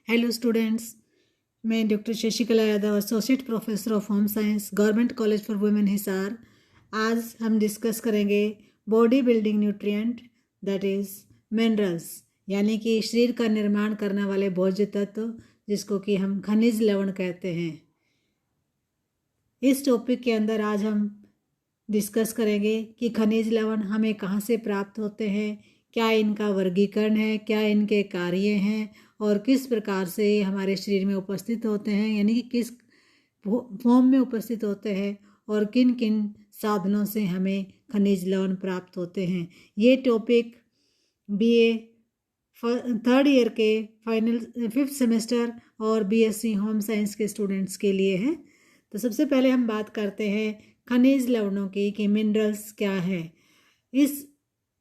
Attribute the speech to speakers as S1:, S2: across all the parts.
S1: Hello students, मैं doctor Shashikala Yadav, associate professor of home science, government college for women Hisar. आज हम discuss करेंगे body building nutrient that is minerals, यानी कि शरीर का निर्माण करने वाले भोज्य तत्व जिसको कि हम खनिज लवण कहते हैं। इस टॉपिक के अंदर आज हम डिस्कस करेंगे कि खनिज लवण हमें कहाँ से प्राप्त होते हैं, क्या इनका वर्गीकरण है, क्या इनके कार्य हैं और किस प्रकार से हमारे शरीर में उपस्थित होते हैं, यानी कि किस फॉर्म में उपस्थित होते हैं और किन किन साधनों से हमें खनिज लवण प्राप्त होते हैं। ये टॉपिक बीए थर्ड ईयर के फाइनल 5th सेमेस्टर और बीएससी होम साइंस के स्टूडेंट्स के लिए है। तो सबसे पहले हम बात करते हैं खनिज लवणों की कि मिनरल्स क्या है। इस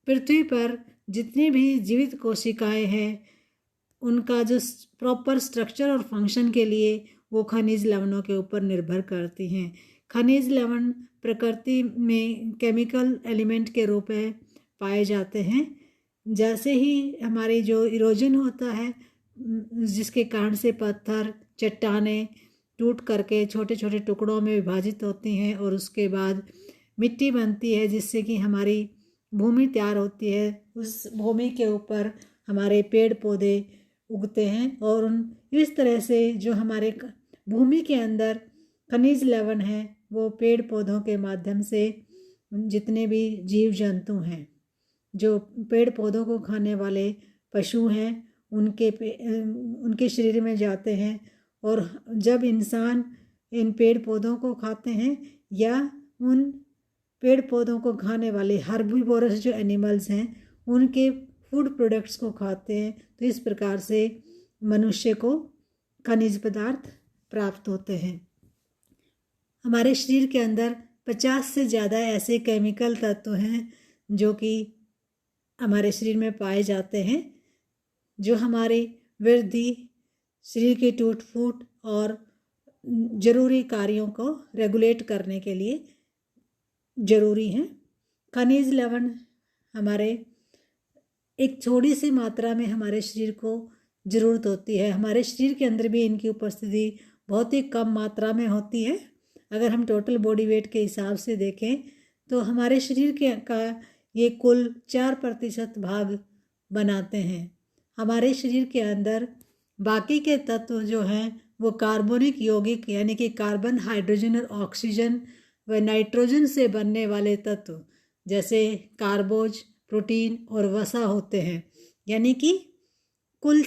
S1: पृथ्वी पर जितनी भी जीवित कोशिकाएं हैं उनका जो प्रॉपर स्ट्रक्चर और फंक्शन के लिए वो खनिज लवणों के ऊपर निर्भर करती हैं। खनिज लवण प्रकृति में केमिकल एलिमेंट के रूप में पाए जाते हैं। जैसे ही हमारी जो इरोजन होता है, जिसके कारण से पत्थर चट्टानें टूट करके छोटे छोटे टुकड़ों में विभाजित होती हैं और उसके बाद मिट्टी बनती है, जिससे कि हमारी भूमि तैयार होती है। उस भूमि के ऊपर हमारे पेड़ पौधे उगते हैं और इस तरह से जो हमारे भूमि के अंदर खनिज लवण है वो पेड़ पौधों के माध्यम से जितने भी जीव जंतु हैं, जो पेड़ पौधों को खाने वाले पशु हैं, उनके शरीर में जाते हैं। और जब इंसान इन पेड़ पौधों को खाते हैं या उन पेड़ पौधों को खाने वाले हर्बीवोरस जो एनिमल्स हैं उनके फूड प्रोडक्ट्स को खाते हैं, तो इस प्रकार से मनुष्य को खनिज पदार्थ प्राप्त होते हैं। हमारे शरीर के अंदर 50 से ज़्यादा ऐसे केमिकल तत्व हैं जो कि हमारे शरीर में पाए जाते हैं, जो हमारी वृद्धि, शरीर की टूट फूट और ज़रूरी कार्यों को रेगुलेट करने के लिए ज़रूरी हैं। खनिज लवण हमारे एक थोड़ी सी मात्रा में हमारे शरीर को ज़रूरत होती है। हमारे शरीर के अंदर भी इनकी उपस्थिति बहुत ही कम मात्रा में होती है। अगर हम टोटल बॉडी वेट के हिसाब से देखें तो हमारे शरीर का ये कुल 4% भाग बनाते हैं। हमारे शरीर के अंदर बाकी के तत्व जो हैं वो कार्बनिक यौगिक, यानी कि कार्बन, हाइड्रोजन और ऑक्सीजन व नाइट्रोजन से बनने वाले तत्व जैसे कार्बोज, प्रोटीन और वसा होते हैं। यानी कि कुल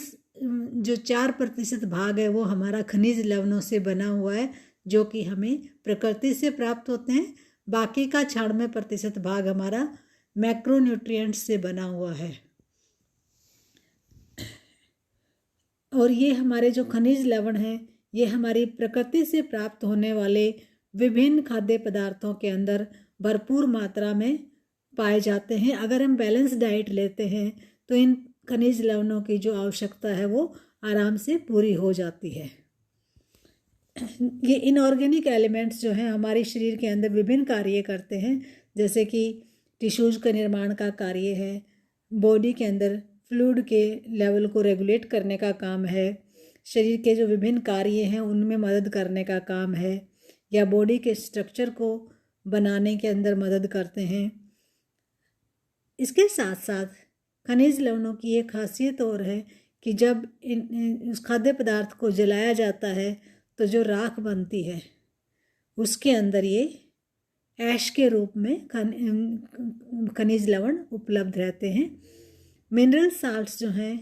S1: जो 4% भाग है वो हमारा खनिज लवणों से बना हुआ है, जो कि हमें प्रकृति से प्राप्त होते हैं। बाकी का 96% भाग हमारा मैक्रोन्यूट्रिएंट्स से बना हुआ है। और ये हमारे जो खनिज लवण हैं ये हमारी प्रकृति से प्राप्त होने वाले विभिन्न खाद्य पदार्थों के अंदर भरपूर मात्रा में पाए जाते हैं। अगर हम बैलेंस डाइट लेते हैं तो इन खनिज लवणों की जो आवश्यकता है वो आराम से पूरी हो जाती है। ये इनऑर्गेनिक एलिमेंट्स जो हैं हमारे शरीर के अंदर विभिन्न कार्य करते हैं, जैसे कि टिश्यूज का निर्माण का कार्य है, बॉडी के अंदर फ्लूइड के लेवल को रेगुलेट करने का काम है, शरीर के जो विभिन्न कार्य हैं उनमें मदद करने का काम है, या बॉडी के स्ट्रक्चर को बनाने के अंदर मदद करते हैं। इसके साथ साथ खनिज लवणों की एक खासियत और है कि जब उस खाद्य पदार्थ को जलाया जाता है तो जो राख बनती है उसके अंदर ये ऐश के रूप में खनिज लवण उपलब्ध रहते हैं। मिनरल साल्ट्स जो हैं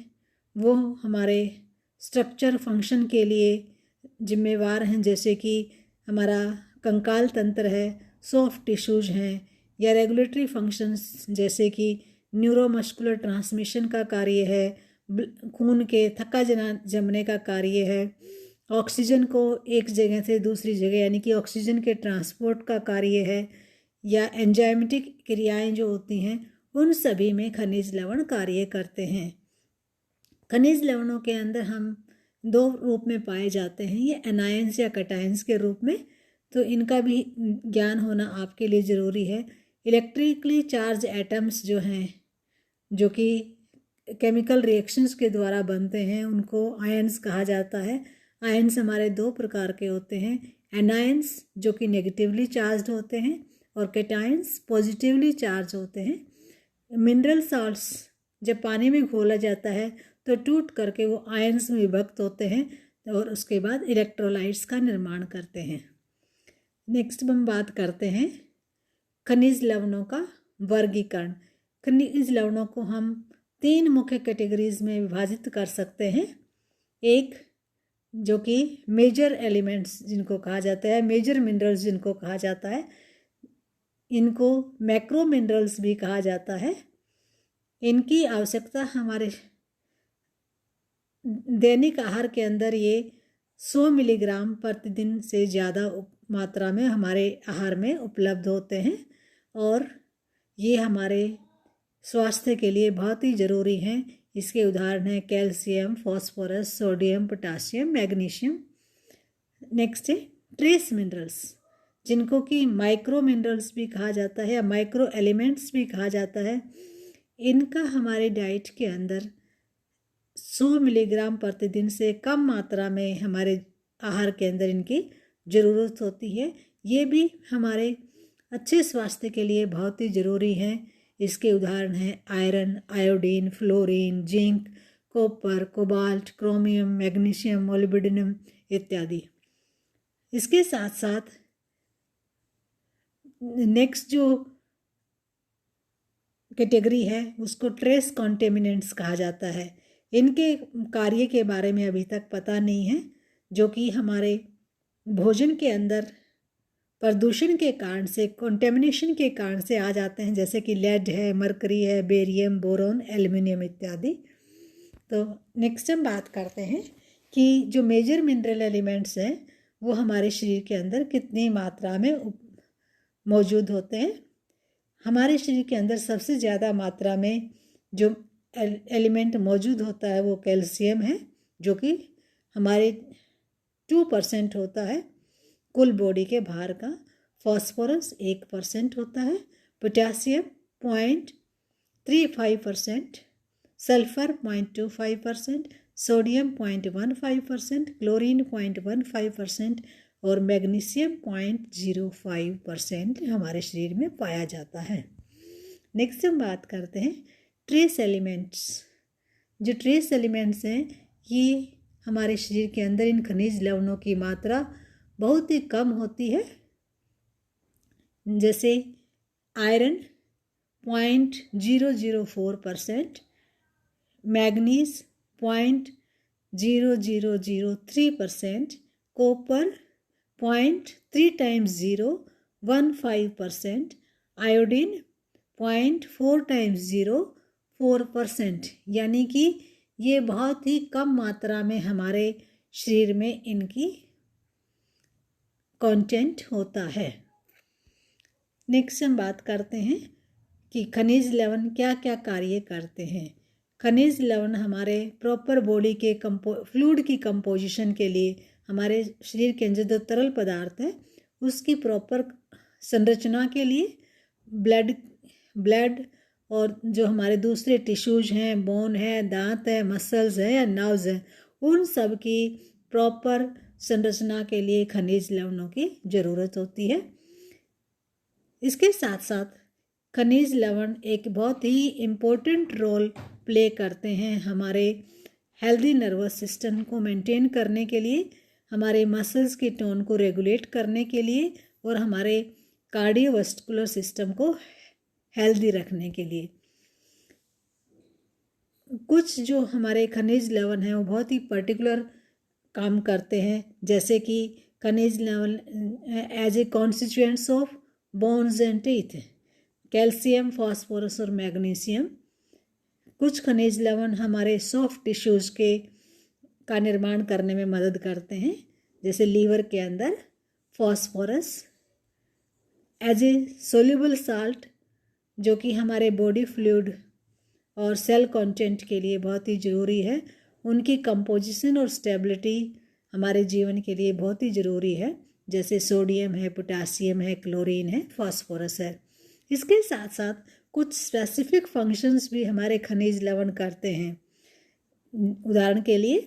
S1: वो हमारे स्ट्रक्चर फंक्शन के लिए जिम्मेवार हैं, जैसे कि हमारा कंकाल तंत्र है, सॉफ्ट टिश्यूज हैं, या रेगुलेटरी फंक्शंस जैसे कि न्यूरोमस्कुलर ट्रांसमिशन का कार्य है, खून के थक्का जमने का कार्य है, ऑक्सीजन को एक जगह से दूसरी जगह यानी कि ऑक्सीजन के ट्रांसपोर्ट का कार्य है, या एंजाइमेटिक क्रियाएं जो होती हैं उन सभी में खनिज लवण कार्य करते हैं। खनिज लवणों के अंदर हम 2 रूप में पाए जाते हैं, ये एनायंस या कैटायंस के रूप में, तो इनका भी ज्ञान होना आपके लिए ज़रूरी है। इलेक्ट्रिकली चार्ज एटम्स जो हैं, जो कि केमिकल रिएक्शंस के द्वारा बनते हैं उनको आयंस कहा जाता है। आयंस हमारे दो प्रकार के होते हैं, एनायंस जो कि नेगेटिवली चार्ज होते हैं और कैटायंस पॉजिटिवली चार्ज होते हैं। मिनरल सॉल्ट्स जब पानी में घोला जाता है तो टूट करके वो आयंस में विभक्त होते हैं और उसके बाद इलेक्ट्रोलाइट्स का निर्माण करते हैं। नेक्स्ट हम बात करते हैं खनिज लवणों का वर्गीकरण। खनिज लवणों को हम 3 मुख्य कैटेगरीज में विभाजित कर सकते हैं। एक जो कि मेजर एलिमेंट्स जिनको कहा जाता है, मेजर मिनरल्स जिनको कहा जाता है, इनको मैक्रो मिनरल्स भी कहा जाता है। इनकी आवश्यकता हमारे दैनिक आहार के अंदर ये 100 मिलीग्राम प्रतिदिन से ज़्यादा मात्रा में हमारे आहार में उपलब्ध होते हैं और ये हमारे स्वास्थ्य के लिए बहुत ही ज़रूरी हैं। इसके उदाहरण हैं calcium, phosphorus, sodium, potassium, magnesium. Next है ट्रेस मिनरल्स जिनको कि माइक्रो मिनरल्स भी कहा जाता है या माइक्रो एलिमेंट्स भी कहा जाता है। इनका हमारे डाइट के अंदर 100 मिलीग्राम प्रतिदिन से कम मात्रा में हमारे आहार के अंदर इनकी ज़रूरत होती है। ये भी हमारे अच्छे स्वास्थ्य के लिए बहुत ही ज़रूरी हैं। इसके उदाहरण हैं iron, iodine, fluorine, zinc, copper, cobalt, chromium, magnesium, molybdenum इत्यादि। इसके साथ साथ नेक्स्ट जो कैटेगरी है उसको ट्रेस कॉन्टेमिनेंट्स कहा जाता है। इनके कार्य के बारे में अभी तक पता नहीं है, जो कि हमारे भोजन के अंदर प्रदूषण के कारण से, कंटेमिनेशन के कारण से आ जाते हैं, जैसे कि लेड है, मरकरी है, बेरियम, बोरोन, एल्युमिनियम इत्यादि। तो नेक्स्ट हम बात करते हैं कि जो मेजर मिनरल एलिमेंट्स हैं वो हमारे शरीर के अंदर कितनी मात्रा में मौजूद होते हैं। हमारे शरीर के अंदर सबसे ज़्यादा मात्रा में जो एलिमेंट मौजूद होता है वो कैल्शियम है, जो कि हमारे 2% होता है कुल बॉडी के भार का। फास्फोरस 1% होता है, पोटेशियम 0.35%, सल्फर 0.25%, सोडियम 0.15%, क्लोरीन 0.15% और मैग्नीशियम 0.05% हमारे शरीर में पाया जाता है। नेक्स्ट हम बात करते हैं ट्रेस एलिमेंट्स। जो ट्रेस एलिमेंट्स हैं ये हमारे शरीर के अंदर इन खनिज लवणों की मात्रा बहुत ही कम होती है, जैसे iron 0.004%, manganese 0.0003%, copper 0.3 times 0 15%, iodine 0.4 times 0 4%। यानी कि ये बहुत ही कम मात्रा में हमारे शरीर में इनकी कंटेंट होता है। नेक्स्ट हम बात करते हैं कि खनिज लवण क्या क्या कार्य करते हैं। खनिज लवण हमारे प्रॉपर बॉडी के फ्लूइड की कंपोजिशन के लिए, हमारे शरीर के अंदर जो तरल पदार्थ है उसकी प्रॉपर संरचना के लिए, ब्लड और जो हमारे दूसरे टिश्यूज हैं, बोन है, दांत है, मसल्स है या नर्व्स है, उन सब की प्रॉपर संरचना के लिए खनिज लवणों की ज़रूरत होती है। इसके साथ साथ खनिज लवण एक बहुत ही इम्पोर्टेंट रोल प्ले करते हैं हमारे हेल्दी नर्वस सिस्टम को मेंटेन करने के लिए, हमारे मसल्स की टोन को रेगुलेट करने के लिए और हमारे कार्डियोवास्कुलर सिस्टम को हेल्दी रखने के लिए। कुछ जो हमारे खनिज लवण हैं वो बहुत ही पर्टिकुलर काम करते हैं, जैसे कि खनिज लवण as a constituents of bones and teeth, calcium, phosphorus और मैग्नीशियम। कुछ खनिज लवण हमारे सॉफ्ट टिश्यूज़ का निर्माण करने में मदद करते हैं, जैसे लीवर के अंदर phosphorus as a soluble salt, जो कि हमारे बॉडी फ्लूइड और सेल कंटेंट के लिए बहुत ही ज़रूरी है। उनकी कंपोजिशन और स्टेबिलिटी हमारे जीवन के लिए बहुत ही ज़रूरी है, जैसे सोडियम है, पोटासियम है, क्लोरीन है, फास्फोरस है। इसके साथ साथ कुछ स्पेसिफिक फंक्शंस भी हमारे खनिज लवण करते हैं। उदाहरण के लिए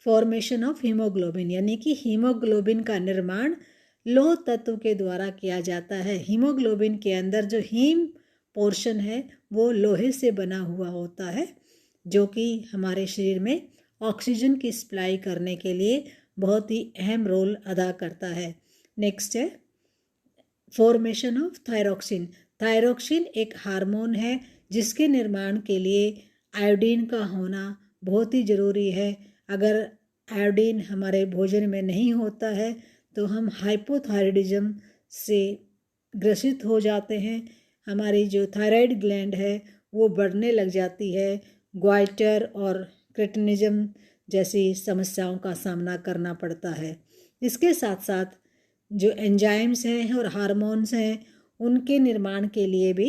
S1: फॉर्मेशन ऑफ हीमोग्लोबिन, यानी कि हीमोग्लोबिन का निर्माण लौह तत्व के द्वारा किया जाता है। हीमोग्लोबिन के अंदर जो हीम पोर्शन है वो लोहे से बना हुआ होता है, जो कि हमारे शरीर में ऑक्सीजन की सप्लाई करने के लिए बहुत ही अहम रोल अदा करता है। नेक्स्ट है फॉर्मेशन ऑफ थायरोक्सिन। थायरोक्सिन एक हार्मोन है जिसके निर्माण के लिए आयोडीन का होना बहुत ही ज़रूरी है। अगर आयोडीन हमारे भोजन में नहीं होता है तो हम हाइपोथायराइडिज्म से ग्रसित हो जाते हैं। हमारी जो थायराइड ग्लैंड है वो बढ़ने लग जाती है। ग्वाइटर और क्रेटिनिज्म जैसी समस्याओं का सामना करना पड़ता है। इसके साथ साथ जो एंजाइम्स हैं और हार्मोन्स हैं उनके निर्माण के लिए भी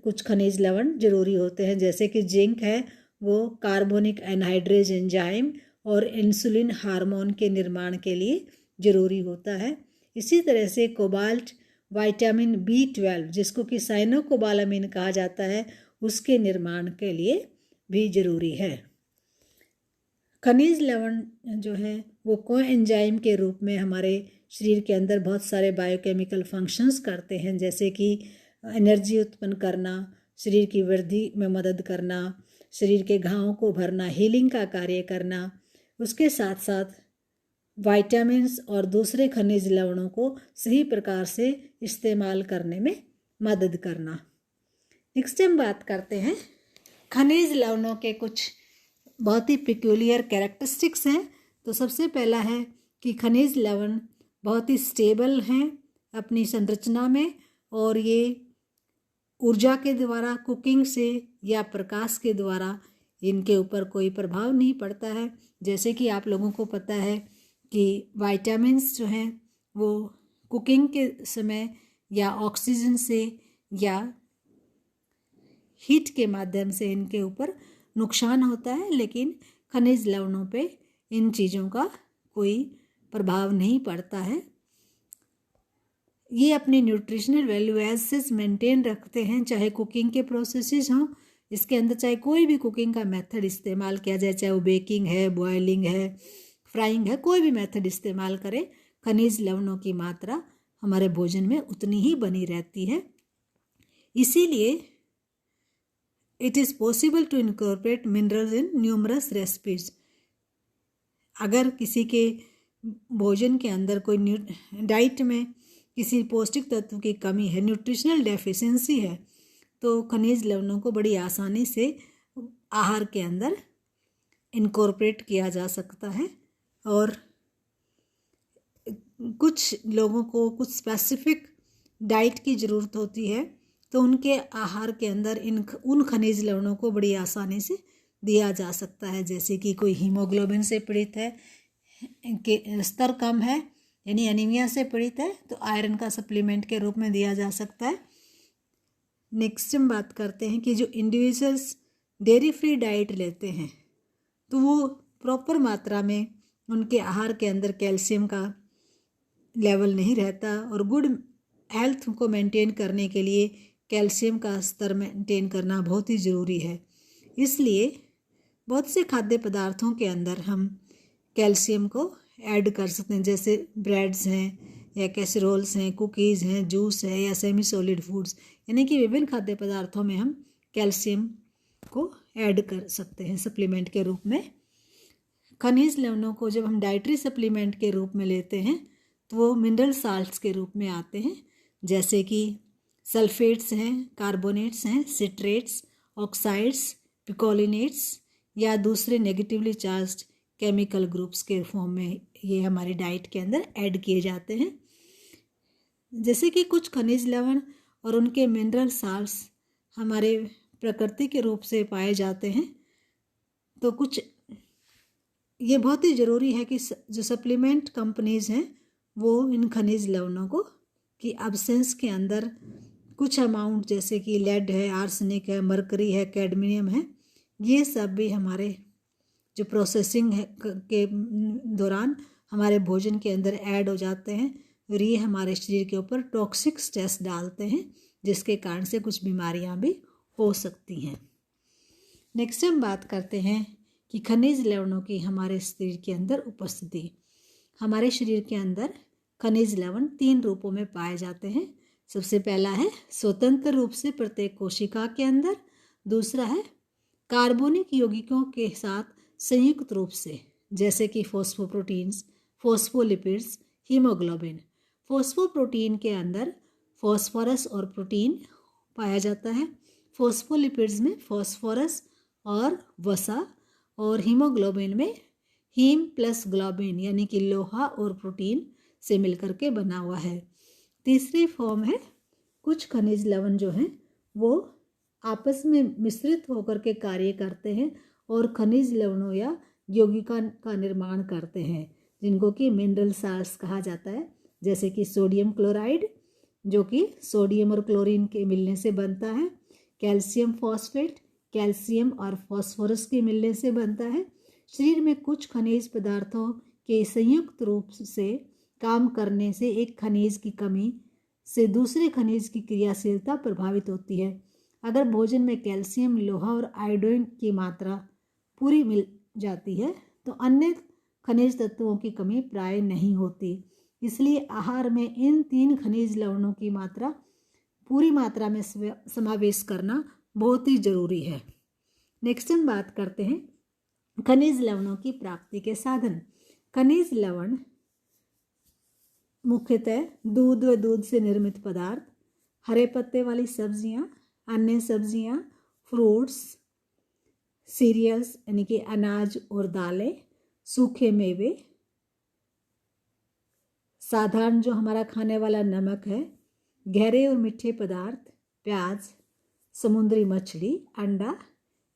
S1: कुछ खनिज लवण जरूरी होते हैं, जैसे कि जिंक है वो कार्बोनिक एनहाइड्रेज एंजाइम और इंसुलिन हार्मोन के निर्माण के लिए जरूरी होता है। इसी तरह से कोबाल्ट विटामिन B12 जिसको कि साइनोकोबालामिन कहा जाता है उसके निर्माण के लिए भी जरूरी है। खनिज लवण जो है वो कोएंजाइम के रूप में हमारे शरीर के अंदर बहुत सारे बायोकेमिकल फंक्शंस करते हैं, जैसे कि एनर्जी उत्पन्न करना, शरीर की वृद्धि में मदद करना, शरीर के घावों को भरना, हीलिंग का कार्य करना। उसके साथ साथ विटामिन्स और दूसरे खनिज लवणों को सही प्रकार से इस्तेमाल करने में मदद करना। नेक्स्ट हम बात करते हैं खनिज लवणों के कुछ बहुत ही पिक्यूलियर कैरेक्टरिस्टिक्स हैं। तो सबसे पहला है कि खनिज लवण बहुत ही स्टेबल हैं अपनी संरचना में, और ये ऊर्जा के द्वारा, कुकिंग से या प्रकाश के द्वारा इनके ऊपर कोई प्रभाव नहीं पड़ता है। जैसे कि आप लोगों को पता है कि विटामिन्स जो हैं वो कुकिंग के समय या ऑक्सीजन से या हीट के माध्यम से इनके ऊपर नुकसान होता है, लेकिन खनिज लवणों पे इन चीज़ों का कोई प्रभाव नहीं पड़ता है। ये अपनी न्यूट्रिशनल वैल्यू एज मेंटेन रखते हैं, चाहे कुकिंग के प्रोसेसेस हों, इसके अंदर चाहे कोई भी कुकिंग का मेथड इस्तेमाल किया जाए, चाहे वो बेकिंग है, बॉयलिंग है, फ्राइंग है, कोई भी मेथड इस्तेमाल करें, खनिज लवणों की मात्रा हमारे भोजन में उतनी ही बनी रहती है। इसीलिए it is possible to incorporate minerals in numerous recipes. अगर किसी के भोजन के अंदर कोई डाइट में किसी पौष्टिक तत्व की कमी है, न्यूट्रिशनल डेफिशिएंसी है, तो खनिज लवणों को बड़ी आसानी से आहार के अंदर इनकॉर्पोरेट किया जा सकता है। और कुछ लोगों को कुछ स्पेसिफिक डाइट की ज़रूरत होती है, तो उनके आहार के अंदर उन खनिज लवणों को बड़ी आसानी से दिया जा सकता है। जैसे कि कोई हीमोग्लोबिन से पीड़ित है, इनके स्तर कम है यानी एनीमिया से पीड़ित है, तो आयरन का सप्लीमेंट के रूप में दिया जा सकता है। नेक्स्ट हम बात करते हैं कि जो इंडिविजुअल्स डेयरी फ्री डाइट लेते हैं तो वो प्रॉपर मात्रा में उनके आहार के अंदर कैल्शियम का लेवल नहीं रहता, और गुड हेल्थ को मेंटेन करने के लिए कैल्शियम का स्तर मेंटेन करना बहुत ही ज़रूरी है। इसलिए बहुत से खाद्य पदार्थों के अंदर हम कैल्शियम को ऐड कर सकते हैं, जैसे ब्रेड्स हैं या कैसरोल्स हैं, कुकीज़ हैं, जूस है या सेमी सॉलिड फूड्स, यानी कि विभिन्न खाद्य पदार्थों में हम कैल्शियम को ऐड कर सकते हैं सप्लीमेंट के रूप में। खनिज लवणों को जब हम डाइटरी सप्लीमेंट के रूप में लेते हैं तो वो मिनरल साल्ट्स के रूप में आते हैं, जैसे कि सल्फेट्स हैं, कार्बोनेट्स हैं, सिट्रेट्स, ऑक्साइड्स, पिकोलिनेट्स या दूसरे नेगेटिवली चार्ज्ड केमिकल ग्रुप्स के फॉर्म में ये हमारी डाइट के अंदर ऐड किए जाते हैं। जैसे कि कुछ खनिज लवण और उनके मिनरल साल्ट्स हमारे प्रकृति के रूप से पाए जाते हैं, तो कुछ ये बहुत ही ज़रूरी है कि जो सप्लीमेंट कंपनीज़ हैं वो इन खनिज लवणों को की एब्सेंस के अंदर कुछ अमाउंट, जैसे कि लेड है, आर्सेनिक है, मरकरी है, कैडमियम है, ये सब भी हमारे जो प्रोसेसिंग है के दौरान हमारे भोजन के अंदर ऐड हो जाते हैं, और ये हमारे शरीर के ऊपर टॉक्सिक स्ट्रेस डालते हैं, जिसके कारण से कुछ बीमारियां भी हो सकती हैं। नेक्स्ट हम बात करते हैं कि खनिज लवणों की हमारे शरीर के अंदर उपस्थिति। हमारे शरीर के अंदर खनिज लवण 3 रूपों में पाए जाते हैं। सबसे पहला है स्वतंत्र रूप से प्रत्येक कोशिका के अंदर, दूसरा है कार्बनिक यौगिकों के साथ संयुक्त रूप से, जैसे कि फॉस्फोप्रोटीन्स, फॉस्फोलिपिड्स, हीमोग्लोबिन। फॉस्फोप्रोटीन के अंदर फॉस्फोरस और प्रोटीन पाया जाता है, फॉस्फोलिपिड्स में फॉस्फोरस और वसा, और हीमोग्लोबिन में हीम प्लस ग्लोबिन यानी कि लोहा और प्रोटीन से मिलकर के बना हुआ है। तीसरी फॉर्म है कुछ खनिज लवण जो हैं वो आपस में मिश्रित होकर के कार्य करते हैं और खनिज लवणों या यौगिकों का निर्माण करते हैं, जिनको कि मिनरल साल्ट्स कहा जाता है, जैसे कि सोडियम क्लोराइड जो कि सोडियम और क्लोरीन के मिलने से बनता है, कैल्शियम फॉस्फेट कैल्शियम और फॉस्फोरस के मिलने से बनता है। शरीर में कुछ खनिज पदार्थों के संयुक्त रूप से काम करने से एक खनिज की कमी से दूसरे खनिज की क्रियाशीलता प्रभावित होती है। अगर भोजन में कैल्शियम, लोहा और आयोडीन की मात्रा पूरी मिल जाती है तो अन्य खनिज तत्वों की कमी प्राय नहीं होती। इसलिए आहार में इन 3 खनिज लवणों की मात्रा पूरी मात्रा में समावेश करना बहुत ही जरूरी है। नेक्स्ट हम बात करते हैं खनिज लवणों की प्राप्ति के साधन। खनिज लवण मुख्यतः दूध व दूध से निर्मित पदार्थ, हरे पत्ते वाली सब्जियां, अन्य सब्जियां, फ्रूट्स, सीरियल्स यानी कि अनाज और दालें, सूखे मेवे, साधारण जो हमारा खाने वाला नमक है, गहरे और मीठे पदार्थ, प्याज, समुद्री मछली, अंडा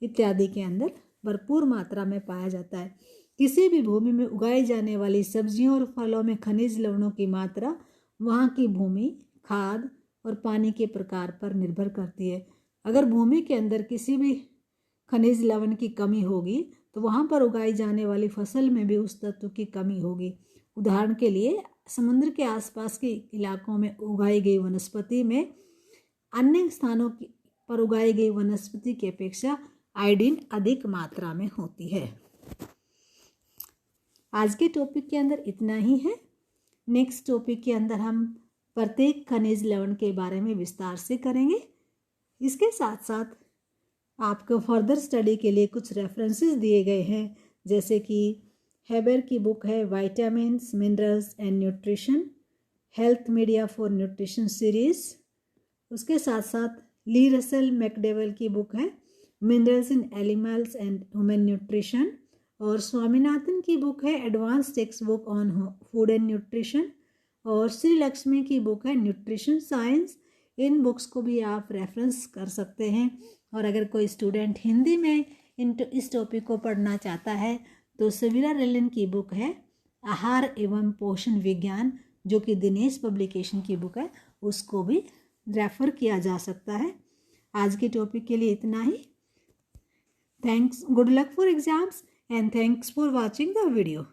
S1: इत्यादि के अंदर भरपूर मात्रा में पाया जाता है। किसी भी भूमि में उगाई जाने वाली सब्जियों और फलों में खनिज लवणों की मात्रा वहाँ की भूमि, खाद और पानी के प्रकार पर निर्भर करती है। अगर भूमि के अंदर किसी भी खनिज लवण की कमी होगी तो वहाँ पर उगाई जाने वाली फसल में भी उस तत्व की कमी होगी। उदाहरण के लिए समुद्र के आसपास के इलाकों में उगाई गई वनस्पति में अन्य स्थानों पर उगाई गई वनस्पति की अपेक्षा आयोडीन अधिक मात्रा में होती है। आज के टॉपिक के अंदर इतना ही है। नेक्स्ट टॉपिक के अंदर हम प्रत्येक खनिज लवण के बारे में विस्तार से करेंगे। इसके साथ साथ आपको फर्दर स्टडी के लिए कुछ रेफरेंसेस दिए गए हैं, जैसे कि हेबर की बुक है vitamins, minerals and nutrition, health media for nutrition series. उसके साथ साथ ली रसल मैकडोवेल की बुक है minerals in animals and human nutrition, और स्वामीनाथन की बुक है advance text book on food and nutrition, और श्री लक्ष्मी की बुक है न्यूट्रिशन साइंस। इन बुक्स को भी आप रेफरेंस कर सकते हैं। और अगर कोई स्टूडेंट हिंदी में इस टॉपिक को पढ़ना चाहता है तो सवीरा रेलन की बुक है आहार एवं पोषण विज्ञान, जो कि दिनेश पब्लिकेशन की बुक है, उसको भी रेफर किया जा सकता है। आज के टॉपिक के लिए इतना ही। Thanks, good luck for exams and thanks for watching the video.